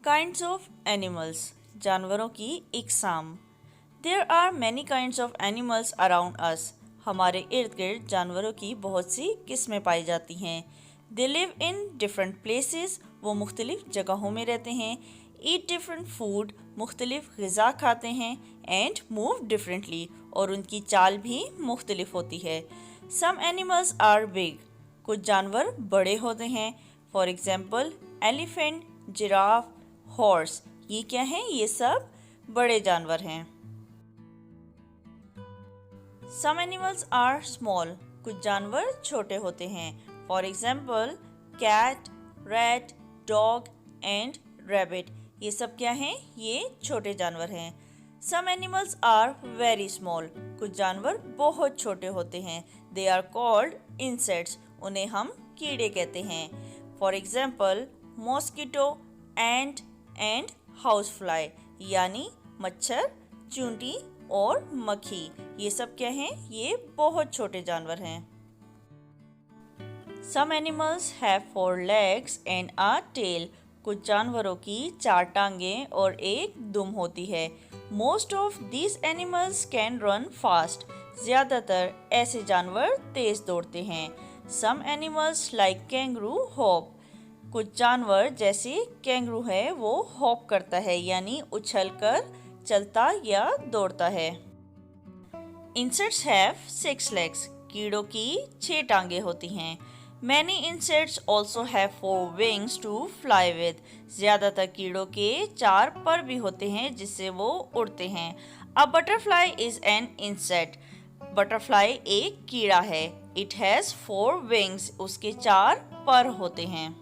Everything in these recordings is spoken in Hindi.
काइंड्स ऑफ एनिमल्स, जानवरों की इकसाम। There are many kinds of animals around us. हमारे इर्द गिर्द जानवरों की बहुत सी किस्में पाई जाती हैं। They live in different places, वो मुख्तलिफ जगहों में रहते हैं। ईट डिफरेंट फूड, मुख्तलिफ ग़िज़ा खाते हैं। एंड मूव डिफरेंटली, और उनकी चाल भी मुख्तलिफ होती है। सम एनिमल्स आर बिग, कुछ जानवर बड़े होते हैं। For example elephant, giraffe, horse. ये क्या हैं? ये सब बड़े जानवर हैं। सम एनिमल्स आर स्मॉल, कुछ जानवर छोटे होते हैं। For example cat, rat, dog and rabbit. ये सब क्या हैं? ये छोटे जानवर हैं। Some animals are very small, कुछ जानवर बहुत छोटे होते हैं। दे आर कॉल्ड इंसेक्ट्स, उन्हें हम कीड़े कहते हैं। For example mosquito, ant and house fly, यानी मच्छर, चूंटी और मक्खी। ये सब क्या हैं? ये बहुत छोटे जानवर हैं। Some animals have 4 legs and a tail, कुछ जानवरों की 4 टांगें और एक दुम होती है। Most of these animals can run fast, ज़्यादातर ऐसे जानवर तेज दौड़ते हैं। Some animals like kangaroo hop, कुछ जानवर जैसे कैंगरू है वो हॉप करता है, यानी उछलकर चलता या दौड़ता है। इंसेक्ट्स हैव 6 legs, कीड़ों की 6 टांगे होती हैं। Many insects also have 4 wings to fly with, ज़्यादातर कीड़ों के 4 पर भी होते हैं जिससे वो उड़ते हैं। A butterfly is an insect, butterfly एक कीड़ा है। इट हैज़ 4 wings, उसके 4 पर होते हैं।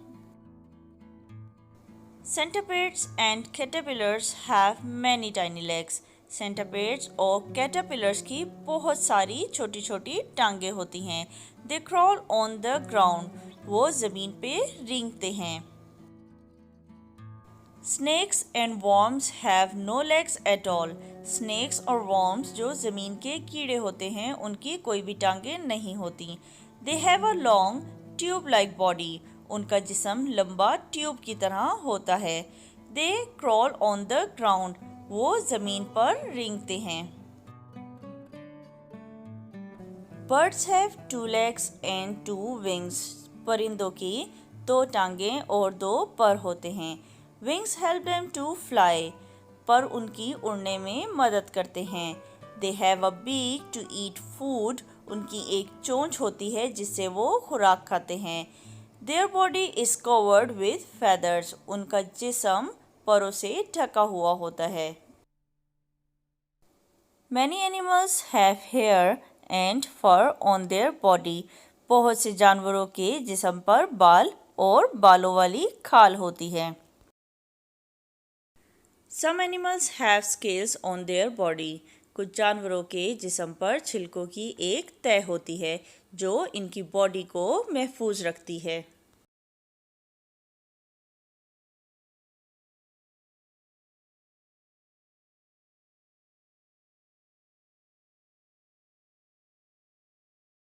Centipedes and caterpillars have many tiny legs. सेंटापेड्स और कैटरपिलर्स की बहुत सारी छोटी छोटी टांगे होती हैं। They crawl on the ground. वो ज़मीन पे रेंगते हैं। Snakes and worms have no legs at all. Snakes और worms जो ज़मीन के कीड़े होते हैं उनकी कोई भी टांगे नहीं होती। They have a long tube-like body. उनका जिस्म लंबा ट्यूब की तरह होता है। They crawl on the ground. वो ज़मीन पर रेंगते हैं। Birds have 2 legs and 2 wings. परिंदों की 2 टांगें और 2 पर होते हैं। Wings help them to fly. पर उनकी उड़ने में मदद करते हैं। They have a beak to eat food. उनकी एक चोंच होती है जिससे वो खुराक खाते हैं। Their body is covered with feathers. उनका जिस्म परों से ढका हुआ होता है। Many animals have hair and fur on their body. बहुत से जानवरों के जिस्म पर बाल और बालों वाली खाल होती है। Some animals have scales on their body. कुछ जानवरों के जिस्म पर छिलकों की एक तह होती है जो इनकी बॉडी को महफूज रखती है।